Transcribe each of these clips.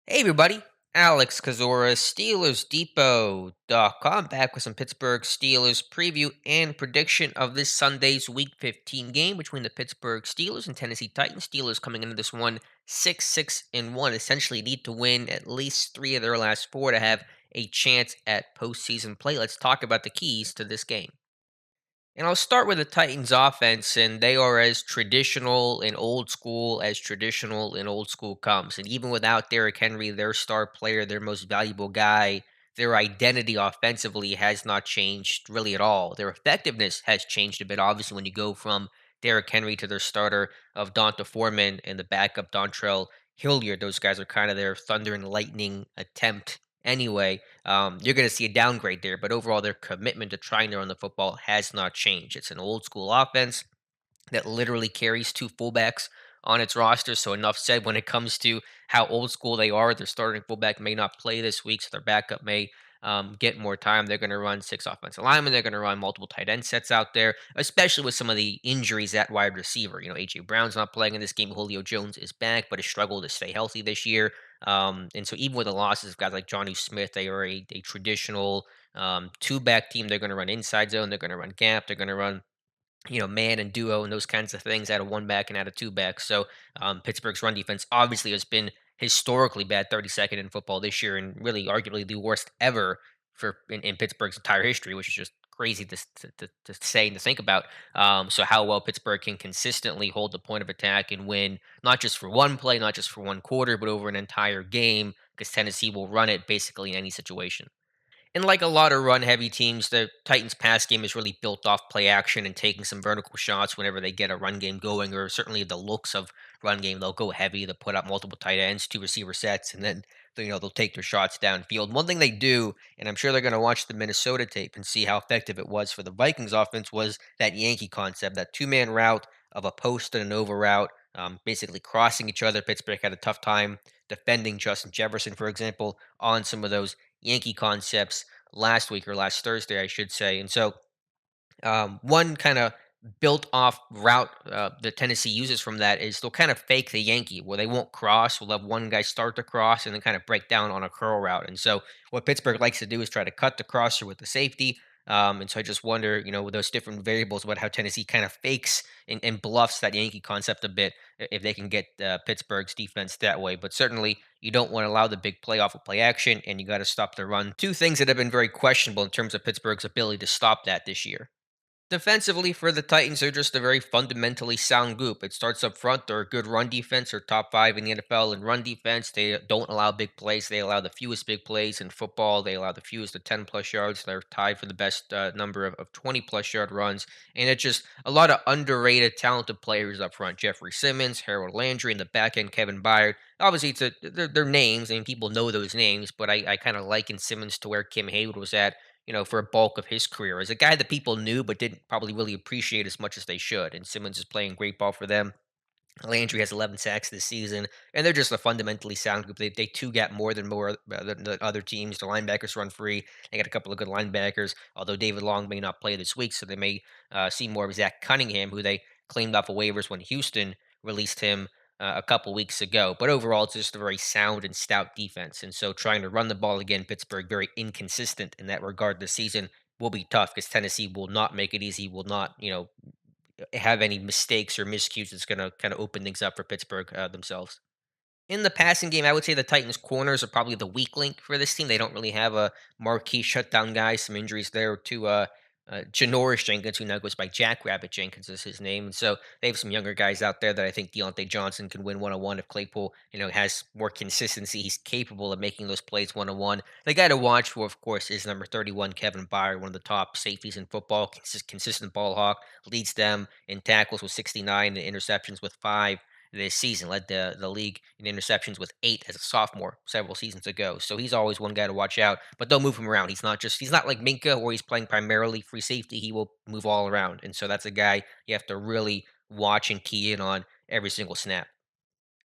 Hey everybody, Alex Kazora, SteelersDepot.com, back with some Pittsburgh Steelers preview and prediction of this Sunday's Week 15 game between the Pittsburgh Steelers and Tennessee Titans. Steelers coming into this one 6-1, essentially need to win at least three of their last four to have a chance at postseason play. Let's talk about the keys to this game. And I'll start with the Titans offense, and they are as traditional and old school comes. And even without Derrick Henry, their star player, their most valuable guy, their identity offensively has not changed really at all. Their effectiveness has changed a bit, obviously, when you go from Derrick Henry to their starter of Donta Foreman and the backup Dontrell Hilliard. Those guys are kind of their thunder and lightning attempt anyway. You're going to see a downgrade there, but overall, their commitment to trying to run the football has not changed. It's an old school offense that literally carries two fullbacks on its roster. So enough said when it comes to how old school they are. Their starting fullback may not play this week, so their backup may get more time. They're going to run six offensive linemen. They're going to run multiple tight end sets out there, especially with some of the injuries at wide receiver. AJ Brown's not playing in this game. Julio Jones is back, but has struggled to stay healthy this year. And so even with the losses of guys like Johnny Smith, they are a traditional two back team. They're going to run inside zone. They're going to run gap. They're going to run man and duo and those kinds of things out of one back and out of two backs. So Pittsburgh's run defense obviously has been historically bad, 32nd in football this year, and really arguably the worst ever in Pittsburgh's entire history, which is just crazy to say and to think about. So how well Pittsburgh can consistently hold the point of attack and win, not just for one play, not just for one quarter, but over an entire game, because Tennessee will run it basically in any situation. And like a lot of run heavy teams, the Titans pass game is really built off play action and taking some vertical shots whenever they get a run game going, or certainly the looks of run game. They'll go heavy, they'll put out multiple tight ends, two receiver sets, and then they'll take their shots downfield. One thing they do, and I'm sure they're going to watch the Minnesota tape and see how effective it was for the Vikings offense, was that Yankee concept, that two-man route of a post and an over route, basically crossing each other. Pittsburgh had a tough time defending Justin Jefferson, for example, on some of those Yankee concepts last week or last Thursday, I should say. And so, one kind of built off route that Tennessee uses from that is they'll kind of fake the Yankee where they won't cross. We'll have one guy start to cross and then kind of break down on a curl route. And so, what Pittsburgh likes to do is try to cut the crosser with the safety. And so I just wonder, with those different variables about how Tennessee kind of fakes and bluffs that Yankee concept a bit if they can get Pittsburgh's defense that way. But certainly, you don't want to allow the big play off of play action, and you got to stop the run. Two things that have been very questionable in terms of Pittsburgh's ability to stop that this year. Defensively for the Titans, they're just a very fundamentally sound group. It starts up front. They're a good run defense. They're top five in the NFL in run defense. They don't allow big plays. They allow the fewest big plays in football. They allow the fewest of 10 plus yards. They're tied for the best number of 20 plus yard runs. And it's just a lot of underrated, talented players up front. Jeffrey Simmons, Harold Landry, in the back end, Kevin Byard. Obviously, they're names, and people know those names, but I kind of liken Simmons to where Kim Haywood was at for a bulk of his career as a guy that people knew but didn't probably really appreciate as much as they should. And Simmons is playing great ball for them. Landry has 11 sacks this season, and they're just a fundamentally sound group. They two get more than other teams. The linebackers run free. They got a couple of good linebackers, although David Long may not play this week, so they may see more of Zach Cunningham, who they claimed off of waivers when Houston released him a couple weeks ago. But overall, it's just a very sound and stout defense. And so trying to run the ball again, Pittsburgh very inconsistent in that regard this season will be tough because Tennessee will not make it easy, will not, have any mistakes or miscues that's going to kind of open things up for Pittsburgh themselves. In the passing game, I would say the Titans' corners are probably the weak link for this team. They don't really have a marquee shutdown guy. Some injuries there to Janoris Jenkins, who now goes by Jackrabbit Jenkins, is his name. And so they have some younger guys out there that I think Deontay Johnson can win 1-on-1 if Claypool, has more consistency. He's capable of making those plays 1-on-1. The guy to watch for, of course, is number 31, Kevin Byard, one of the top safeties in football, consistent ball hawk, leads them in tackles with 69 and interceptions with 5 this season. Led the league in interceptions with 8 as a sophomore several seasons ago. So he's always one guy to watch out. But they'll move him around. He's not like Minka where he's playing primarily free safety. He will move all around. And so that's a guy you have to really watch and key in on every single snap.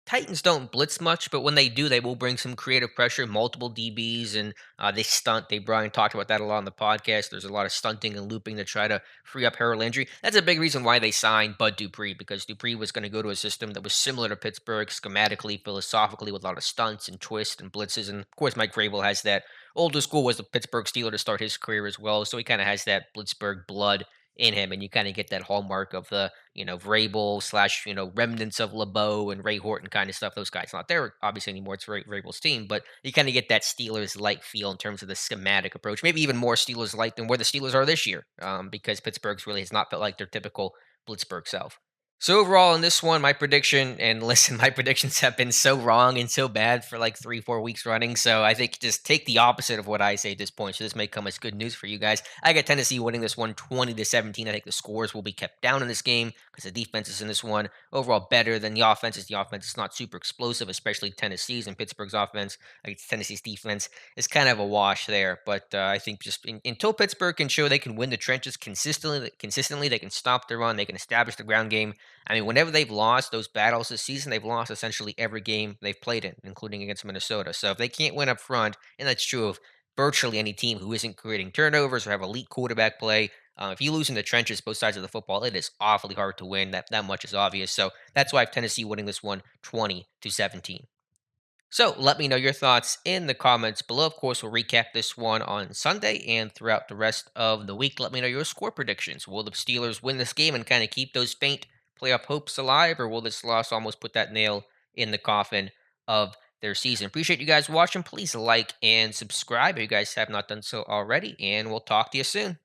Titans don't blitz much, but when they do, they will bring some creative pressure, multiple DBs, and they stunt. Brian talked about that a lot on the podcast. There's a lot of stunting and looping to try to free up Harold Landry. That's a big reason why they signed Bud Dupree, because Dupree was going to go to a system that was similar to Pittsburgh schematically, philosophically, with a lot of stunts and twists and blitzes. And of course, Mike Vrabel has that. Older school was the Pittsburgh Steeler to start his career as well, so he kind of has that Blitzburgh blood in him, and you kind of get that hallmark of the Vrabel slash remnants of LeBeau and Ray Horton kind of stuff. Those guys not there obviously anymore. It's Vrabel's team, but you kind of get that Steelers light feel in terms of the schematic approach. Maybe even more Steelers light than where the Steelers are this year, because Pittsburgh's really has not felt like their typical Blitzburgh self. So overall in this one, my prediction, and listen, my predictions have been so wrong and so bad for like 3, 4 weeks running. So I think just take the opposite of what I say at this point. So this may come as good news for you guys. I got Tennessee winning this one 20-17. I think the scores will be kept down in this game because the defense is in this one overall better than the offense. The offense is not super explosive, especially Tennessee's and Pittsburgh's offense. I think Tennessee's defense is kind of a wash there. But I think just until Pittsburgh can show they can win the trenches consistently, they can stop the run, they can establish the ground game. I mean, whenever they've lost those battles this season, they've lost essentially every game they've played in, including against Minnesota. So if they can't win up front, and that's true of virtually any team who isn't creating turnovers or have elite quarterback play, if you lose in the trenches, both sides of the football, it is awfully hard to win. That much is obvious. So that's why I have Tennessee winning this one 20-17. So let me know your thoughts in the comments below. Of course, we'll recap this one on Sunday and throughout the rest of the week. Let me know your score predictions. Will the Steelers win this game and kind of keep those faint playoff hopes alive, or will this loss almost put that nail in the coffin of their season? Appreciate you guys watching. Please like and subscribe if you guys have not done so already, and we'll talk to you soon.